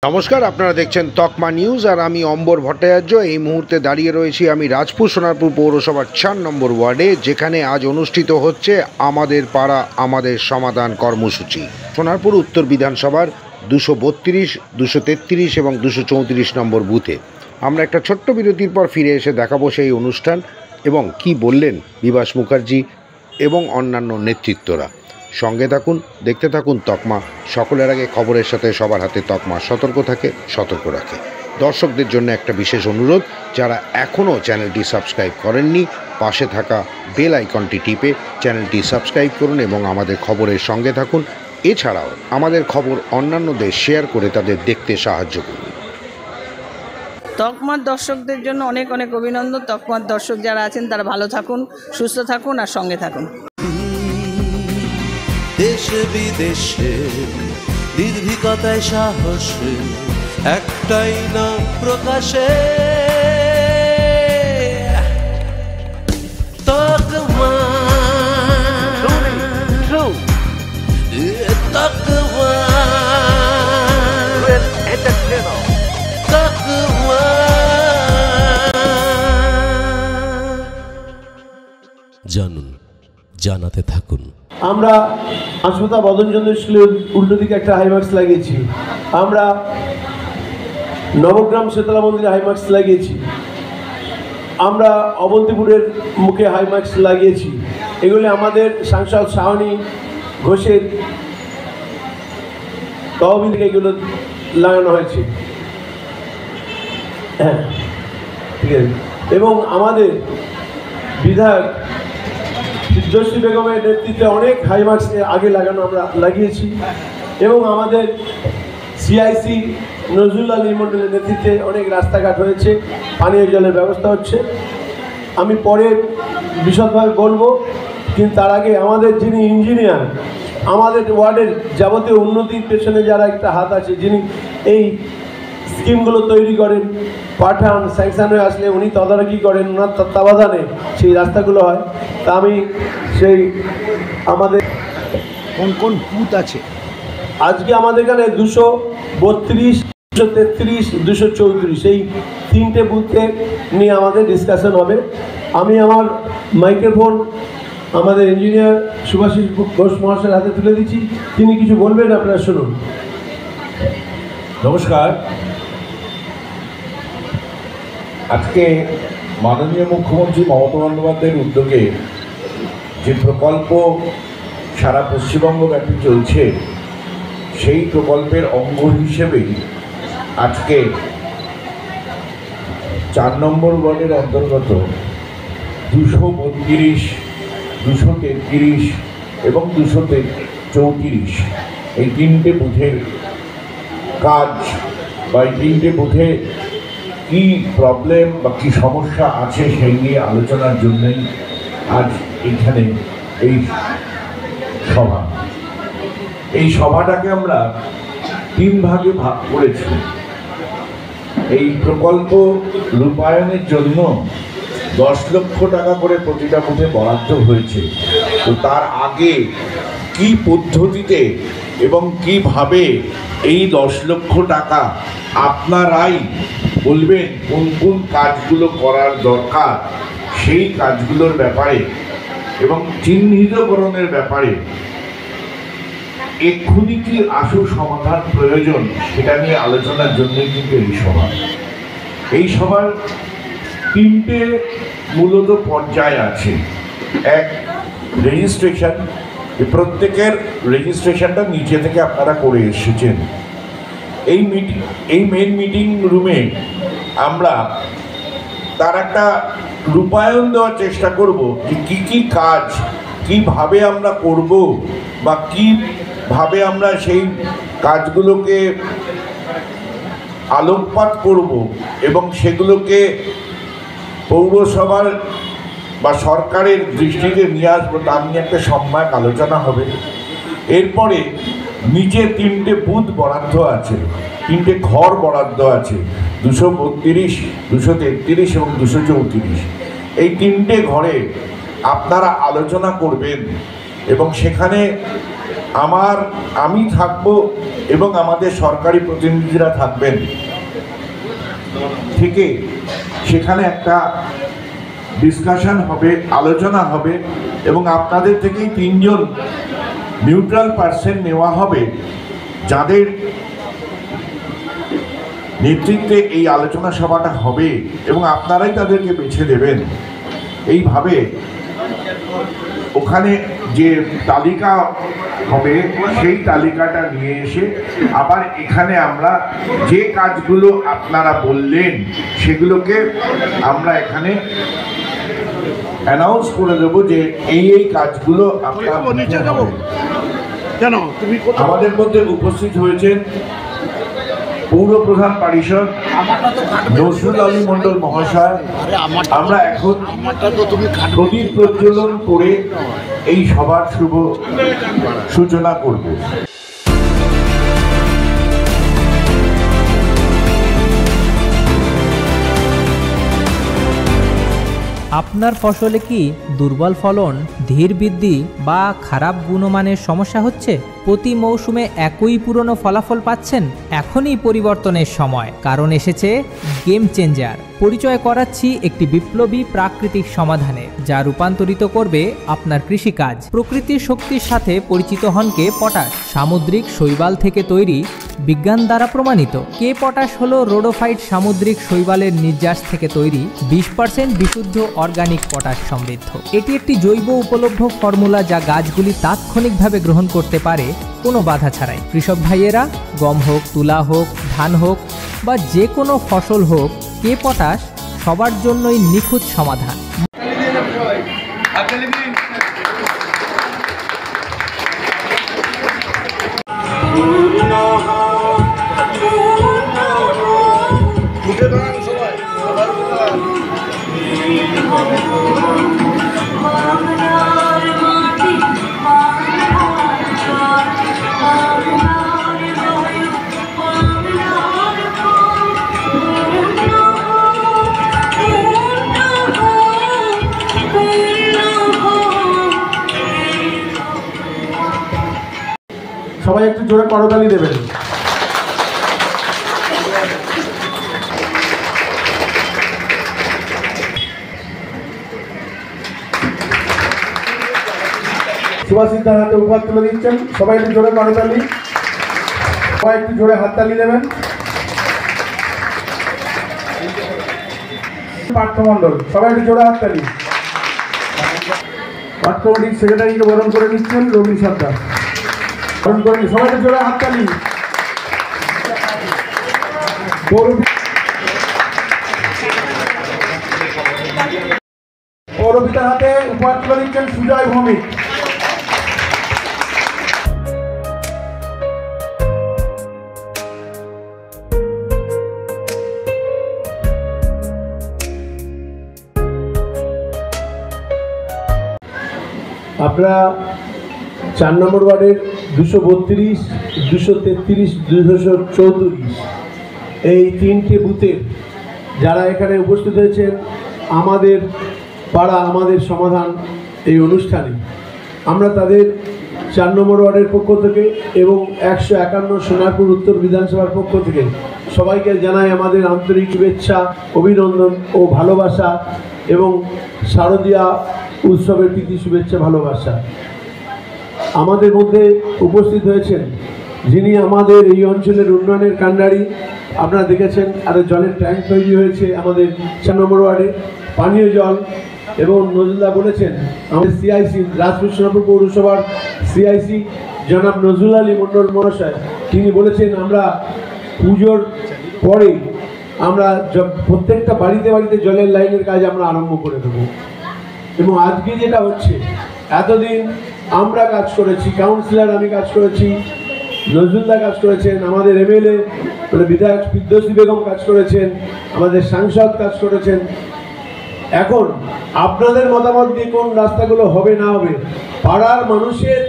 নমস্কার, আপনারা দেখছেন তকমা নিউজ আর আমি অম্বর ভট্টাচার্য। এই মুহূর্তে দাঁড়িয়ে রয়েছি আমি রাজপুর সোনারপুর পৌরসভার 4 নম্বর ওয়ার্ডে, যেখানে আজ অনুষ্ঠিত হচ্ছে আমাদের পাড়া আমাদের সমাধান কর্মসূচি। সোনারপুর উত্তর বিধানসভার 232, 233 এবং 234 নম্বর বুথে। আমরা একটা ছোট্ট বিরতির পর ফিরে এসে দেখাবো সেই অনুষ্ঠান এবং কি বললেন বিভাস মুখার্জি এবং অন্যান্য নেতৃত্বরা। সঙ্গে থাকুন, দেখতে থাকুন তকমা। সকলের আগে খবরের সাথে সবার হাতে তকমা সতর্ক থাকে, সতর্ক রাখে। দর্শকদের জন্য একটা বিশেষ অনুরোধ, যারা এখনও চ্যানেলটি সাবস্ক্রাইব করেননি, পাশে থাকা বেল আইকনটি টিপে চ্যানেলটি সাবস্ক্রাইব করুন এবং আমাদের খবরের সঙ্গে থাকুন। এছাড়াও আমাদের খবর অন্যান্যদের শেয়ার করে তাদের দেখতে সাহায্য করুন। তকমার দর্শকদের জন্য অনেক অনেক অভিনন্দন। তকমার দর্শক যারা আছেন তারা ভালো থাকুন, সুস্থ থাকুন আর সঙ্গে থাকুন। দেশে বিদেশে নির্ভীকতায় সাহসে একটাই নাম প্রকাশে, তকমা তকমা তকমা। জানুন, জানাতে থাকুন। আমরা হাসপাতাল বদনচন্দ্র স্কুলের উল্টো দিকে একটা হাইমার্কস লাগিয়েছি, আমরা নবগ্রাম শীতলা মন্দিরে হাইমার্কস লাগিয়েছি, আমরা অবন্তিপুরের মুখে হাইমার্কস লাগিয়েছি। এগুলি আমাদের সাংসদ শাওনি ঘোষের তহবিল থেকে এগুলো লাগানো হয়েছে। হ্যাঁ, ঠিক আছে। এবং আমাদের বিধায়ক সিদ্ধশ্রী বেগমের নেতৃত্বে অনেক হাইমার্কস আগে লাগানো আমরা লাগিয়েছি এবং আমাদের সিআইসি নজরুল আলী মণ্ডলের নেতৃত্বে অনেক রাস্তাঘাট হয়েছে, পানীয় জলের ব্যবস্থা হচ্ছে। আমি পরে বিশদভাবে বলবো, কিন্তু তার আগে আমাদের যিনি ইঞ্জিনিয়ার, আমাদের ওয়ার্ডের যাবতীয় উন্নতির পেছনে যারা একটা হাত আছে, যিনি এই স্কিমগুলো তৈরি করেন, পাঠান স্যাংশন হয়ে আসলে উনি তদারকি করেন, ওনার তত্ত্বাবধানে সেই রাস্তাগুলো হয়। তা আমি সেই আমাদের কোন কোন বুথ আছে আজকে আমাদের এখানে 232, 233, 234 এই 3টে বুথে নিয়ে আমাদের ডিসকাশন হবে। আমি আমার মাইক্রোফোন আমাদের ইঞ্জিনিয়ার সুভাষিস ঘোষ মহাশয়ের হাতে তুলে দিচ্ছি, তিনি কিছু বলবেন, আপনারা শুনুন। নমস্কার। আজকে মাননীয় মুখ্যমন্ত্রী মমতা বন্দ্যোপাধ্যায়ের উদ্যোগে যে প্রকল্প সারা পশ্চিমবঙ্গব্যাপী চলছে, সেই প্রকল্পের অঙ্গ হিসেবেই আজকে 4 নম্বর ওয়ার্ডের অন্তর্গত 232, 233 এবং 234 এই 3টে বুথের কাজ বা এই 3টে বুথে কী প্রবলেম বা কী সমস্যা আছে সেই নিয়ে আলোচনার জন্যই আজ এইখানে এই সভা। এই সভাটাকে আমরা 3 ভাগে ভাগ করেছি। এই প্রকল্প রূপায়ণের জন্য 10 লক্ষ টাকা করে প্রতিটা বুথে বরাদ্দ হয়েছে। তো তার আগে কি পদ্ধতিতে এবং কিভাবে এই 10 লক্ষ টাকা আপনারাই বলবেন কোন কোন কাজগুলো করার দরকার, সেই কাজগুলোর ব্যাপারে এবং চিহ্নিতকরণের ব্যাপারে এক্ষুনি কি আশু সমাধান প্রয়োজন, সেটা নিয়ে আলোচনার জন্যই কিন্তু এই সভা। এই সভার 3টে মূলত পর্যায় আছে। এক, রেজিস্ট্রেশন। প্রত্যেকের রেজিস্ট্রেশনটা নিচে থেকে আপনারা করে এসেছেন। এই মেন মিটিং রুমে আমরা তার একটা রূপায়ণ দেওয়ার চেষ্টা করব যে কী কী কাজ কিভাবে আমরা করব বা কিভাবে আমরা সেই কাজগুলোকে আলোকপাত করব এবং সেগুলোকে পৌরসভার বা সরকারের দৃষ্টিতে নিয়ে আসবো, তার নিয়ে একটা সম্যক আলোচনা হবে। এরপরে নিচে 3টে বুথ বরাদ্দ আছে, 3টে ঘর বরাদ্দ আছে, 232, 233 এবং 234। এই 3টে ঘরে আপনারা আলোচনা করবেন এবং সেখানে আমি থাকব এবং আমাদের সরকারি প্রতিনিধিরা থাকবেন, থেকে সেখানে একটা ডিসকাশন হবে, আলোচনা হবে এবং আপনাদের থেকেই 3 জন নিউট্রাল পার্সন নেওয়া হবে, যাদের নেতৃত্বে এই আলোচনা সভাটা হবে এবং আপনারাই তাদেরকে বেছে দেবেন। এইভাবে ওখানে যে তালিকা হবে সেই তালিকাটা নিয়ে এসে আবার এখানে আমরা যে কাজগুলো আপনারা বললেন সেগুলোকে আমরা এখানে অ্যানাউন্স করে দেবো যে এই কাজগুলো আমাদের মধ্যে উপস্থিত হয়েছেন পৌর প্রধান পরিষদ নজরুল আলী মণ্ডল মহাশয়। আমরা এখন প্রদীপ প্রজ্বলন করে এই সভার শুভ সূচনা করব। আপনার ফসলে কি দুর্বল ফলন, ধীর বৃদ্ধি বা খারাপ গুণমানের সমস্যা হচ্ছে? প্রতি মৌসুমে একই পুরনো ফলাফল পাচ্ছেন? এখনই পরিবর্তনের সময়, কারণ এসেছে গেম চেঞ্জার। পরিচয় করাচ্ছি একটি বিপ্লবী প্রাকৃতিক সমাধানে, যা রূপান্তরিত করবে আপনার কৃষিকাজ। প্রকৃতির শক্তির সাথে পরিচিত হন কে পটাশ। সামুদ্রিক শৈবাল থেকে তৈরি, বিজ্ঞান দ্বারা প্রমাণিত। কে পটাশ হলো রোডোফাইট সামুদ্রিক শৈবালের নির্যাস থেকে তৈরি 20% বিশুদ্ধ অর্গানিক পটাশ সমৃদ্ধ। এটি একটি জৈব উপলব্ধ ফর্মুলা যা গাছগুলি তাৎক্ষণিকভাবে গ্রহণ করতে পারে কোনো বাধা ছাড়াই। কৃষক ভাইয়েরা, গম হোক, তুলা হোক, ধান হোক বা যে কোনো ফসল হোক, কে পটাশ সবার জন্যই নিখুঁত সমাধান। সবাই একটু জোরে করতালি দেবেন। সুভাষিতার হাতে উপহার তুলে দিচ্ছেন, সবাই একটু জোরে করতালি, সবাই একটু জোরে হাততালি দেবেন। পার্থমণ্ডল, সবাই একটু জোরে হাততালি। পার্থ কমিটির সেক্রেটারিকে বরণ করে নিচ্ছেন রবীন সর্দার, বরণ করে সবাই একটু জোরে হাততালি। পৌরপিতার হাতে উপহার তুলে দিচ্ছেন সুজয় ভৌমিক। আপনারা 4 নম্বর ওয়ার্ডের 232, 233, 234 এই 3টে বুথের যারা এখানে উপস্থিত হয়েছেন আমাদের পাড়া আমাদের সমাধান এই অনুষ্ঠানে, আমরা তাদের 4 নম্বর ওয়ার্ডের পক্ষ থেকে এবং 151 সোনারপুর উত্তর বিধানসভার পক্ষ থেকে সবাইকে জানাই আমাদের আন্তরিক শুভেচ্ছা, অভিনন্দন ও ভালোবাসা এবং শারদীয়া উৎসবের প্রীতি শুভেচ্ছা ভালোবাসা। আমাদের মধ্যে উপস্থিত হয়েছেন যিনি আমাদের এই অঞ্চলের উন্নয়নের কাণ্ডারি। আপনারা দেখেছেন আরও জলের ট্যাঙ্ক তৈরি হয়েছে আমাদের 4 নম্বর ওয়ার্ডে, পানীয় জল, এবং নজরুলদা বলেছেন আমাদের সিআইসি রাজপুর সোনারপুর পৌরসভার সিআইসি জনাব নজরুল আলী মণ্ডল মহাশয়, তিনি বলেছেন আমরা পুজোর পরে আমরা প্রত্যেকটা বাড়িতে বাড়িতে জলের লাইনের কাজ আমরা আরম্ভ করে দেবো। এবং আজকে যেটা হচ্ছে, এতদিন আমরা কাজ করেছি, কাউন্সিলর আমি কাজ করেছি, নজরুলদা কাজ করেছেন, আমাদের এমএলএ বিধায়ক ফিরদৌসী বেগম কাজ করেছেন, আমাদের সাংসদ কাজ করেছেন। এখন আপনাদের মতামত দিয়ে কোন রাস্তাগুলো হবে না হবে পাড়ার মানুষের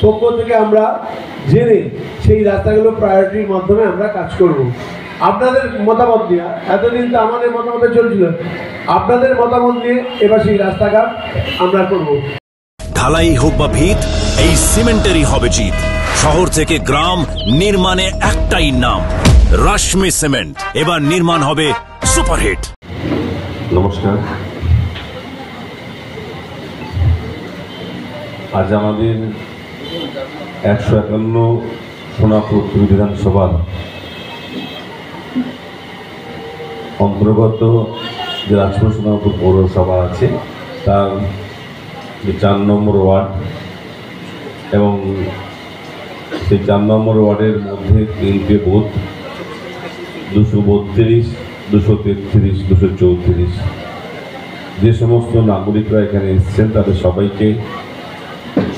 পক্ষ থেকে আমরা জেনে সেই রাস্তাগুলো প্রায়োরিটির মাধ্যমে আমরা কাজ করব। আপনাদের মতামত দিয়ে, এতদিন তো আমাদের মতামতে চলছিল, আপনাদের মতামত দিয়ে এবার সেই রাস্তাঘাট আমরা করব। ঢালাই হোক বা ভিত, এই সিমেন্টেরই হবে জিত। শহর থেকে গ্রাম, নির্মাণে একটাই নাম, রশ্মি সিমেন্ট। এবার নির্মাণ হবে সুপারহিট। নমস্কার। আজ আমাদের 151 সোনাপুর বিধানসভার অন্তর্গত যে রাজপুর সোনাপুর পৌরসভা আছে তার যে 4 নম্বর ওয়ার্ড, এবং সেই 4 নম্বর ওয়ার্ডের মধ্যে 3টে বুথ, 232, 233, 234। যে সমস্ত নাগরিকরা এখানে এসেছেন তাদের সবাইকে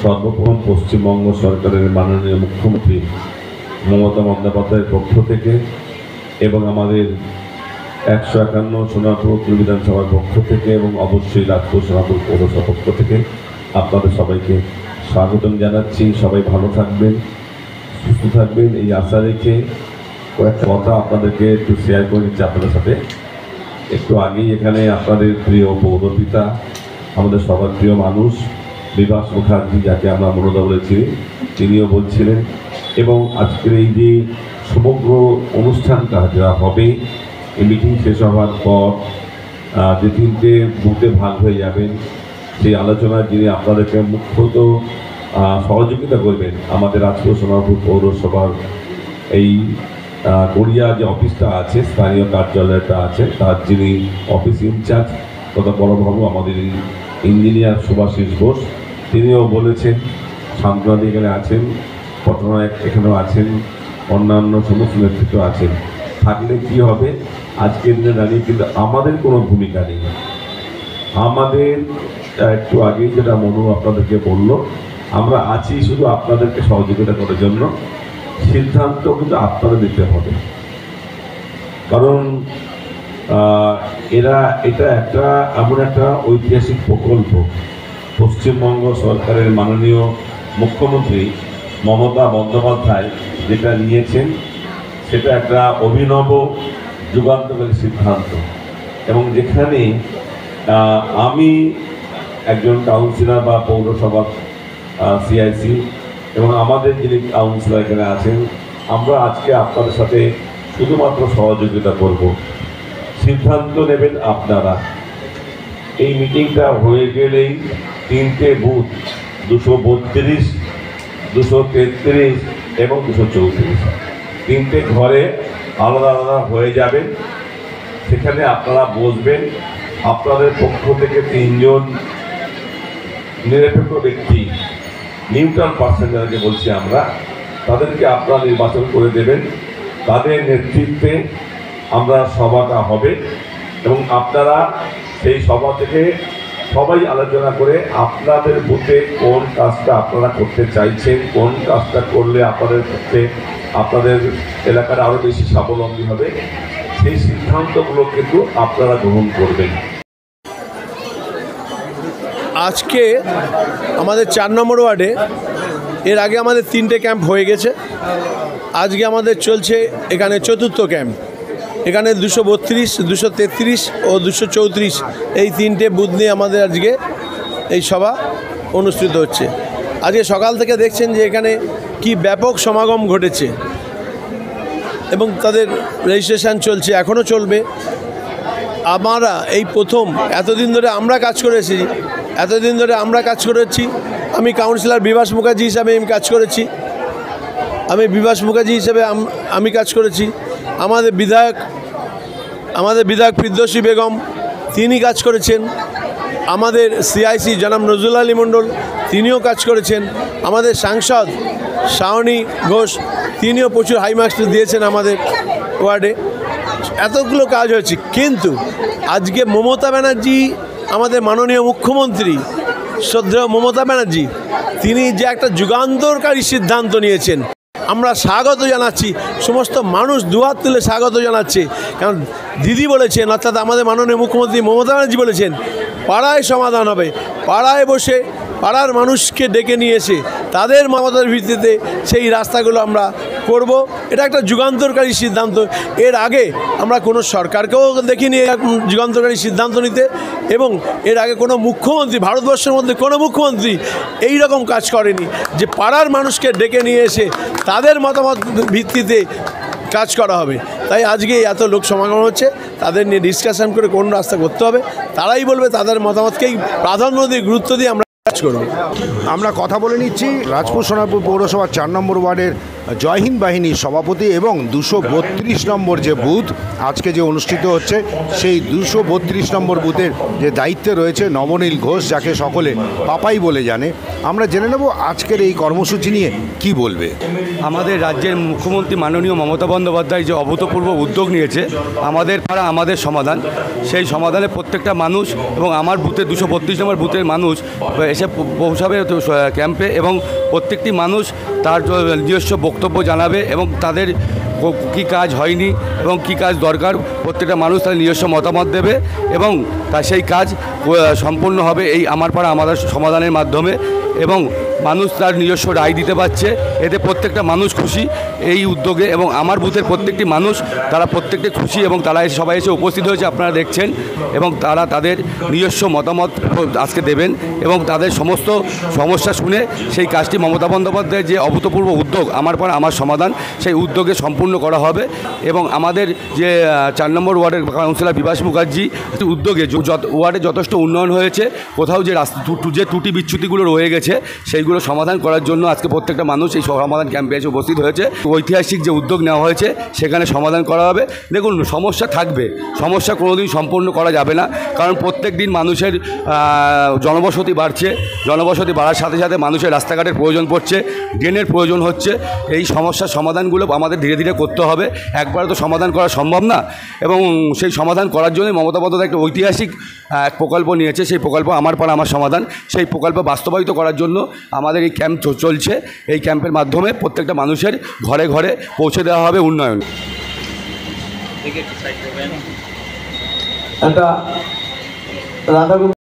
সর্বপ্রথম পশ্চিমবঙ্গ সরকারের মাননীয় মুখ্যমন্ত্রী মমতা বন্দ্যোপাধ্যায়ের পক্ষ থেকে এবং আমাদের 151 সোনাপুর বিধানসভার পক্ষ থেকে এবং অবশ্যই রাজপুর সোনাপুর পৌরসভার পক্ষ থেকে আপনাদের সবাইকে স্বাগতম জানাচ্ছি। সবাই ভালো থাকবেন, সুস্থ থাকবেন, এই আশা রেখে কয়েকটা কথা আপনাদেরকে একটু শেয়ার করে নিচ্ছি আপনাদের সাথে। একটু আগেই এখানে আপনাদের প্রিয় পৌরপিতা, আমাদের সবার প্রিয় মানুষ বিভাস মুখার্জি, যাকে আমরা মনোদা বলেছি, তিনিও বলছিলেন। এবং আজকের এই যে সমগ্র অনুষ্ঠানটা যা হবে, এই মিটিং শেষ হওয়ার পর যে 3টে বুথে ভাগ হয়ে যাবেন, সেই আলোচনায় যিনি আপনাদেরকে মুখ্যত সহযোগিতা করবেন, আমাদের রাজপুর সোনাপুর পৌরসভার এই গড়িয়া যে অফিসটা আছে, স্থানীয় কার্যালয়টা আছে, তার যিনি অফিস ইনচার্জ তথা বড়বাবু আমাদের ইঞ্জিনিয়ার সুভাষিস ঘোষ, তিনিও বলেছেন, শান্তনাদি এখানে আছেন, পটনায়ক এখানেও আছেন, অন্যান্য সমস্ত নেতৃত্ব আছেন। থাকলে কি হবে, আজকের দিনে দাঁড়িয়ে কিন্তু আমাদের কোনো ভূমিকা নেই। আমাদের একটু আগেই যেটা মনু আপনাদেরকে বলল, আমরা আছি শুধু আপনাদেরকে সহযোগিতা করার জন্য। সিদ্ধান্ত কিন্তু আপনাদের নিতে হবে, কারণ এটা একটা এমন একটা ঐতিহাসিক প্রকল্প পশ্চিমবঙ্গ সরকারের মাননীয় মুখ্যমন্ত্রী মমতা বন্দ্যোপাধ্যায় যেটা নিয়েছেন, সেটা একটা অভিনব যুগান্তকারী সিদ্ধান্ত। এবং যেখানে আমি একজন কাউন্সিলর বা পৌরসভা সিআইসি এবং আমাদের যিনি কাউন্সিলর এখানে আছেন, আমরা আজকে আপনাদের সাথে শুধুমাত্র সহযোগিতা করব। সিদ্ধান্ত নেবেন আপনারা। এই মিটিংটা হয়ে গেলেই 3টে বুথ 232, 233 এবং 234, 3টে ঘরে আলাদা আলাদা হয়ে যাবেন। সেখানে আপনারা বসবেন। আপনাদের পক্ষ থেকে 3জন নিরপেক্ষ ব্যক্তি, নিউট্রাল পার্সন যাদেরকে বলছি আমরা, তাদেরকে আপনারা নির্বাচন করে দেবেন। তাদের নেতৃত্বে আমরা সভাটা হবে এবং আপনারা সেই সভা থেকে সবাই আলোচনা করে আপনাদের বুথে কোন কাজটা আপনারা করতে চাইছেন, কোন কাজটা করলে আপনাদের পক্ষে আপনাদের এলাকার আরও বেশি স্বাবলম্বী হবে, সেই সিদ্ধান্তগুলো কিন্তু আপনারা গ্রহণ করবেন। আজকে আমাদের 4 নম্বর ওয়ার্ডে এর আগে আমাদের 3টে ক্যাম্প হয়ে গেছে। আজকে আমাদের চলছে এখানে 4র্থ ক্যাম্প। এখানে 232, 233 ও 234 এই 3টে বুথ নিয়ে আমাদের আজকে এই সভা অনুষ্ঠিত হচ্ছে। আজকে সকাল থেকে দেখছেন যে এখানে কি ব্যাপক সমাগম ঘটেছে এবং তাদের রেজিস্ট্রেশন চলছে, এখনও চলবে। আমরা এই প্রথম এতদিন ধরে আমরা কাজ করেছি। আমি কাউন্সিলর বিভাস মুখার্জি হিসাবে কাজ করেছি। আমি কাজ করেছি। আমাদের বিধায়ক ফিরদৌসী বেগম তিনি কাজ করেছেন। আমাদের সিআইসি জনাব নজরুল আলী মণ্ডল তিনিও কাজ করেছেন। আমাদের সাংসদ শাওনি ঘোষ তিনিও প্রচুর হাই মার্কস দিয়েছেন আমাদের ওয়ার্ডে। এতগুলো কাজ হয়েছে, কিন্তু আজকে মমতা ব্যানার্জি, আমাদের মাননীয় মুখ্যমন্ত্রী শ্রদ্ধেয় মমতা ব্যানার্জি, তিনি যে একটা যুগান্তকারী সিদ্ধান্ত নিয়েছেন, আমরা স্বাগত জানাচ্ছি। সমস্ত মানুষ দুহাত তুলে স্বাগত জানাচ্ছে। কারণ দিদি বলেছেন, অর্থাৎ আমাদের মাননীয় মুখ্যমন্ত্রী মমতা ব্যানার্জি বলেছেন, পাড়ায় সমাধান হবে। পাড়ায় বসে পাড়ার মানুষকে ডেকে নিয়ে এসে তাদের মতামতের ভিত্তিতে সেই রাস্তাগুলো আমরা করব। এটা একটা যুগান্তরকারী সিদ্ধান্ত। এর আগে আমরা কোনো সরকারকেও দেখিনি যুগান্তরকারী সিদ্ধান্ত নিতে, এবং এর আগে কোনো মুখ্যমন্ত্রী, ভারতবর্ষের মধ্যে কোনো মুখ্যমন্ত্রী এই রকম কাজ করেনি যে পাড়ার মানুষকে ডেকে নিয়ে এসে তাদের মতামত ভিত্তিতে কাজ করা হবে। তাই আজকে এত লোক সমাগম হচ্ছে, তাদের নিয়ে ডিসকাশন করে কোন রাস্তা করতে হবে তারাই বলবে, তাদের মতামতকেই প্রাধান্য দিয়ে গুরুত্ব দিয়ে আমরা কাজ করব। আমরা কথা বলে নিচ্ছি রাজপুর সোনারপুর পৌরসভার 4 নম্বর ওয়ার্ডের জয় হিন্দ বাহিনীর সভাপতি এবং 232 নম্বর যে বুথ আজকে যে অনুষ্ঠিত হচ্ছে সেই 232 নম্বর বুথের যে দায়িত্বে রয়েছে নবনীল ঘোষ, যাকে সকলে পাপাই বলে জানে। আমরা জেনে নেব আজকের এই কর্মসূচি নিয়ে কি বলবে। আমাদের রাজ্যের মুখ্যমন্ত্রী মাননীয় মমতা বন্দ্যোপাধ্যায় যে অভূতপূর্ব উদ্যোগ নিয়েছে আমাদের পাড়া আমাদের সমাধান, সেই সমাধানে প্রত্যেকটা মানুষ এবং আমার বুথের 232 নম্বর বুথের মানুষ এসে পৌঁছাবে ক্যাম্পে, এবং প্রত্যেকটি মানুষ তার নিজস্ব বক্তব্য জানাবে এবং তাদের কী কাজ হয়নি এবং কী কাজ দরকার প্রত্যেকটা মানুষ তাদের নিজস্ব মতামত দেবে, এবং তা সেই কাজ সম্পূর্ণ হবে এই আমার পাড়া আমাদের সমাধানের মাধ্যমে, এবং মানুষ তার নিজস্ব রায় দিতে পারছে। এতে প্রত্যেকটা মানুষ খুশি এই উদ্যোগে, এবং আমার বুথের প্রত্যেকটি মানুষ তারা প্রত্যেকটি খুশি, এবং তারা সবাই এসে উপস্থিত হয়েছে আপনারা দেখছেন, এবং তারা তাদের নিজস্ব মতামত আজকে দেবেন এবং তাদের সমস্ত সমস্যা শুনে সেই কাজটি মমতা বন্দ্যোপাধ্যায়ের যে অভূতপূর্ব উদ্যোগ আমার পাড়া আমার সমাধান সেই উদ্যোগে সম্পূর্ণ করা হবে। এবং আমাদের যে 4 নম্বর ওয়ার্ডের কাউন্সিলর বিভাস মুখার্জি উদ্যোগে ওয়ার্ডে যথেষ্ট উন্নয়ন হয়েছে, কোথাও যে যে ত্রুটি বিচ্যুতিগুলো রয়ে গেছে সেইগুলো সমাধান করার জন্য আজকে প্রত্যেকটা মানুষ এই সমাধান ক্যাম্পে এসে উপস্থিত হয়েছে। ঐতিহাসিক যে উদ্যোগ নেওয়া হয়েছে সেখানে সমাধান করা হবে। দেখুন, সমস্যা থাকবে, সমস্যা কোনোদিন সম্পূর্ণ করা যাবে না, কারণ প্রত্যেক দিন মানুষের জনবসতি বাড়ছে, জনবসতি বাড়ার সাথে সাথে মানুষের রাস্তাঘাটের প্রয়োজন পড়ছে, ড্রেনের প্রয়োজন হচ্ছে। এই সমস্যার সমাধানগুলো আমাদের ধীরে ধীরে করতে হবে, একবারে তো সমাধান করা সম্ভব না, এবং সেই সমাধান করার জন্য মমতা বন্দ্যোপাধ্যায় একটা ঐতিহাসিক এক প্রকল্প নিয়েছে, সেই প্রকল্প আমার পাড়া আমার সমাধান। সেই প্রকল্প বাস্তবায়িত করার জন্য আমাদের এই ক্যাম্প চলছে। এই ক্যাম্পের মাধ্যমে প্রত্যেকটা মানুষের ঘরে ঘরে পৌঁছে দেওয়া হবে উন্নয়ন। একটা রাধা